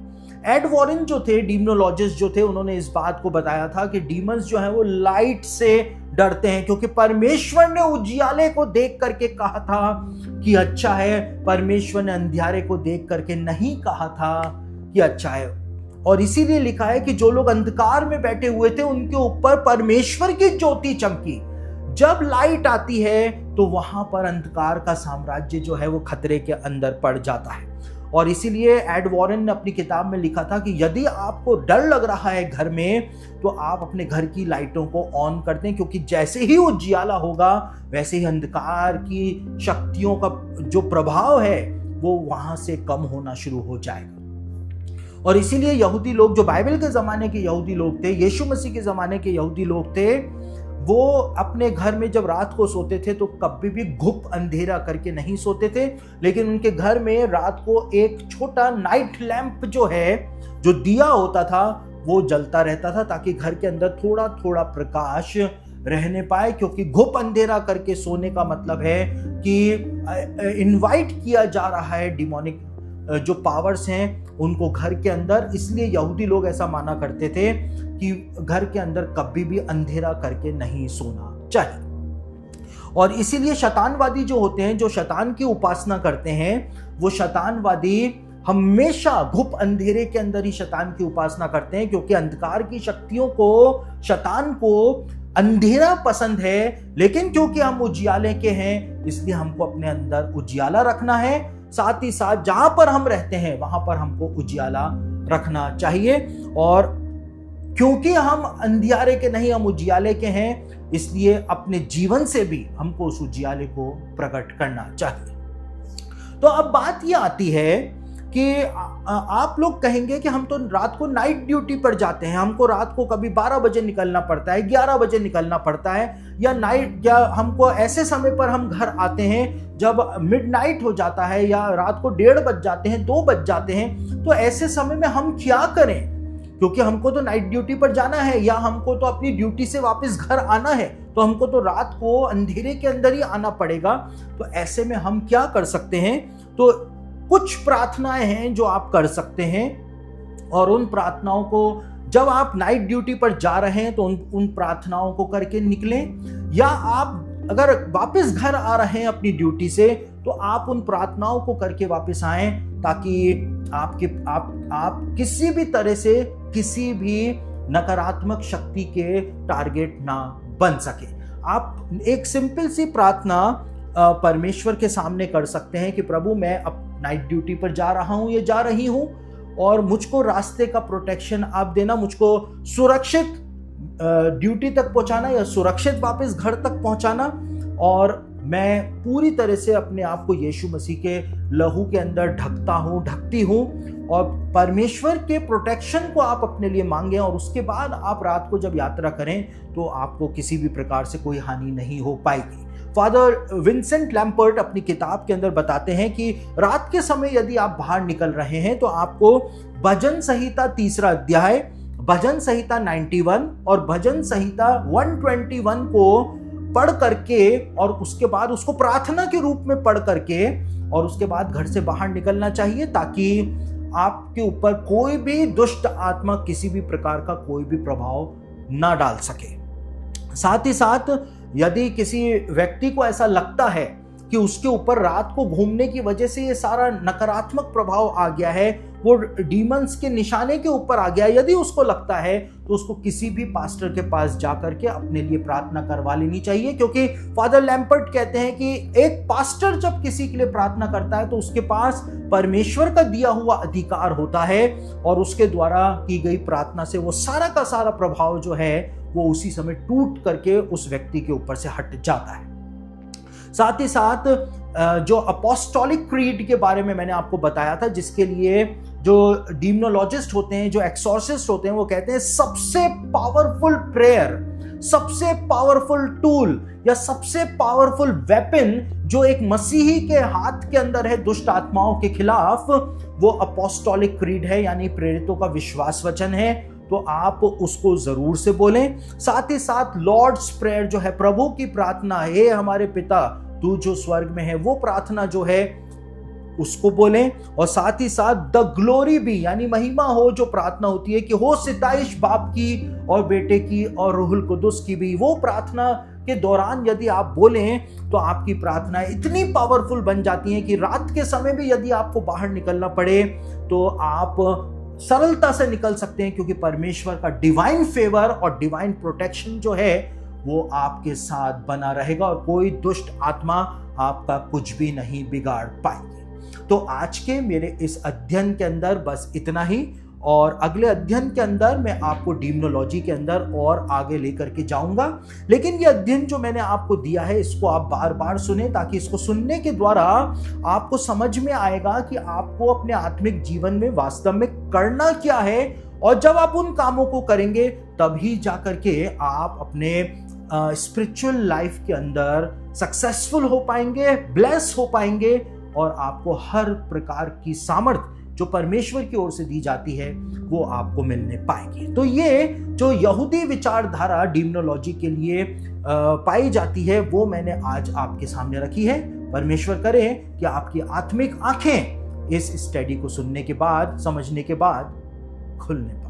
एड वॉरेन जो थे, डीमनोलॉजिस्ट जो थे, उन्होंने इस बात को बताया था कि डीमंस जो है वो लाइट से डरते हैं, क्योंकि परमेश्वर ने उजियाले को देख करके कहा था कि अच्छा है, परमेश्वर ने अंधियारे को देख करके नहीं कहा था कि अच्छा है। और इसीलिए लिखा है कि जो लोग अंधकार में बैठे हुए थे उनके ऊपर परमेश्वर की ज्योति चमकी। जब लाइट आती है तो वहां पर अंधकार का साम्राज्य जो है वो खतरे के अंदर पड़ जाता है। और इसीलिए एड वॉरेन ने अपनी किताब में लिखा था कि यदि आपको डर लग रहा है घर में, तो आप अपने घर की लाइटों को ऑन कर दें, क्योंकि जैसे ही उजियाला होगा वैसे ही अंधकार की शक्तियों का जो प्रभाव है वो वहां से कम होना शुरू हो जाएगा। और इसीलिए यहूदी लोग, जो बाइबल के जमाने के यहूदी लोग थे, यीशु मसीह के जमाने के यहूदी लोग थे, वो अपने घर में जब रात को सोते थे तो कभी भी घुप अंधेरा करके नहीं सोते थे, लेकिन उनके घर में रात को एक छोटा नाइट लैंप जो है, जो दिया होता था, वो जलता रहता था, ताकि घर के अंदर थोड़ा थोड़ा प्रकाश रहने पाए। क्योंकि घुप अंधेरा करके सोने का मतलब है कि इनवाइट किया जा रहा है डिमोनिक जो पावर्स हैं उनको घर के अंदर। इसलिए यहूदी लोग ऐसा माना करते थे कि घर के अंदर कभी भी अंधेरा करके नहीं सोना चाहिए। और इसीलिए शैतानवादी जो होते हैं, जो शैतान की उपासना करते हैं, वो शैतानवादी हमेशा घुप अंधेरे के अंदर ही शैतान की उपासना करते हैं, क्योंकि अंधकार की शक्तियों को, शैतान को अंधेरा पसंद है। लेकिन क्योंकि हम उजियाले के हैं, इसलिए हमको अपने अंदर उजियाला रखना है। साथ ही साथ जहां पर हम रहते हैं वहां पर हमको उजियाला रखना चाहिए। और क्योंकि हम अंधियारे के नहीं, हम उजियाले के हैं, इसलिए अपने जीवन से भी हमको उस उजियाले को प्रकट करना चाहिए। तो अब बात यह आती है कि आप लोग कहेंगे कि हम तो रात को नाइट ड्यूटी पर जाते हैं, हमको रात को कभी 12 बजे निकलना पड़ता है, 11 बजे निकलना पड़ता है, या हमको ऐसे समय पर हम घर आते हैं जब मिडनाइट हो जाता है, या रात को 1:30 बज जाते हैं, 2 बज जाते हैं। तो ऐसे समय में हम क्या करें? क्योंकि हमको तो नाइट ड्यूटी पर जाना है, या हमको तो अपनी ड्यूटी से वापस घर आना है, तो हमको तो रात को अंधेरे के अंदर ही आना पड़ेगा। तो ऐसे में हम क्या कर सकते हैं? तो कुछ प्रार्थनाएं हैं जो आप कर सकते हैं, और उन प्रार्थनाओं को जब आप नाइट ड्यूटी पर जा रहे हैं तो उन प्रार्थनाओं को करके निकलें। या आप अगर वापस घर आ रहे हैं अपनी ड्यूटी से, तो आप उन प्रार्थनाओं को करके वापस आएं, ताकि आप किसी भी तरह से किसी भी नकारात्मक शक्ति के टारगेट ना बन सके। आप एक सिंपल सी प्रार्थना परमेश्वर के सामने कर सकते हैं कि प्रभु, मैं अब नाइट ड्यूटी पर जा रहा हूं या जा रही हूं, और मुझको रास्ते का प्रोटेक्शन आप देना, मुझको सुरक्षित ड्यूटी तक पहुंचाना या सुरक्षित वापस घर तक पहुंचाना। और मैं पूरी तरह से अपने आप को यीशु मसीह के लहू के अंदर ढकती हूं, और परमेश्वर के प्रोटेक्शन को आप अपने लिए मांगें। और उसके बाद आप रात को जब यात्रा करें तो आपको किसी भी प्रकार से कोई हानि नहीं हो पाएगी। फादर विंसेंट लैम्पर्ट अपनी किताब के अंदर बताते हैं कि रात के समय यदि आप बाहर निकल रहे हैं तो आपको भजन संहिता 3 अध्याय, भजन संहिता 91 और भजन संहिता 121 को पढ़ करके, और उसके बाद उसको प्रार्थना के रूप में पढ़ करके, और उसके बाद घर से बाहर निकलना चाहिए, ताकि आपके ऊपर कोई भी दुष्ट आत्मा किसी भी प्रकार का कोई भी प्रभाव ना डाल सके। साथ ही साथ यदि किसी व्यक्ति को ऐसा लगता है कि उसके ऊपर रात को घूमने की वजह से ये सारा नकारात्मक प्रभाव आ गया है, वो डीमंस के निशाने के ऊपर आ गया है, यदि उसको लगता है तो उसको किसी भी पास्टर के पास जाकर के अपने लिए प्रार्थना करवा लेनी चाहिए। क्योंकि फादर लैम्पर्ट कहते हैं कि एक पास्टर जब किसी के लिए प्रार्थना करता है तो उसके पास परमेश्वर का दिया हुआ अधिकार होता है, और उसके द्वारा की गई प्रार्थना से वो सारा का सारा प्रभाव जो है वो उसी समय टूट करके उस व्यक्ति के ऊपर से हट जाता है। साथ ही साथ जो अपोस्टोलिक क्रीड के बारे में मैंने आपको बताया था, जिसके लिए जो डीमोनोलॉजिस्ट होते हैं, जो एक्सॉर्सिस्ट होते हैं, वो कहते हैं सबसे पावरफुल प्रेयर, सबसे पावरफुल टूल या सबसे पावरफुल वेपन जो एक मसीही के हाथ के अंदर है दुष्ट आत्माओं के खिलाफ, वो अपोस्टोलिक क्रीड है, यानी प्रेरितों का विश्वास वचन है। तो आप उसको जरूर से बोलें। साथ ही साथ लॉर्ड्स प्रेयर जो है, प्रभु की प्रार्थना, हे हमारे पिता तू जो स्वर्ग में है, वो प्रार्थना जो है उसको बोलें। और साथ ही साथ द ग्लोरी भी, यानी महिमा हो, जो प्रार्थना होती है कि हो सिताइश बाप की और बेटे की और रूहुल कुदुस की भी, वो प्रार्थना के दौरान यदि आप बोलें तो आपकी प्रार्थना इतनी पावरफुल बन जाती है कि रात के समय भी यदि आपको बाहर निकलना पड़े तो आप सरलता से निकल सकते हैं, क्योंकि परमेश्वर का डिवाइन फेवर और डिवाइन प्रोटेक्शन जो है वो आपके साथ बना रहेगा और कोई दुष्ट आत्मा आपका कुछ भी नहीं बिगाड़ पाएगी। तो आज के मेरे इस अध्ययन के अंदर बस इतना ही, और अगले अध्ययन के अंदर मैं आपको डीमोनोलॉजी के अंदर और आगे लेकर के जाऊंगा। लेकिन ये अध्ययन जो मैंने आपको दिया है, इसको आप बार बार सुने, ताकि इसको सुनने के द्वारा आपको समझ में आएगा कि आपको अपने आत्मिक जीवन में वास्तव में करना क्या है। और जब आप उन कामों को करेंगे तभी जाकर के आप अपने स्पिरिचुअल लाइफ के अंदर सक्सेसफुल हो पाएंगे, ब्लेस हो पाएंगे, और आपको हर प्रकार की सामर्थ्य जो परमेश्वर की ओर से दी जाती है वो आपको मिलने पाएगी। तो ये जो यहूदी विचारधारा डीमोनोलॉजी के लिए पाई जाती है, वो मैंने आज आपके सामने रखी है। परमेश्वर करे कि आपकी आत्मिक आंखें इस स्टडी को सुनने के बाद, समझने के बाद खुलने पाए।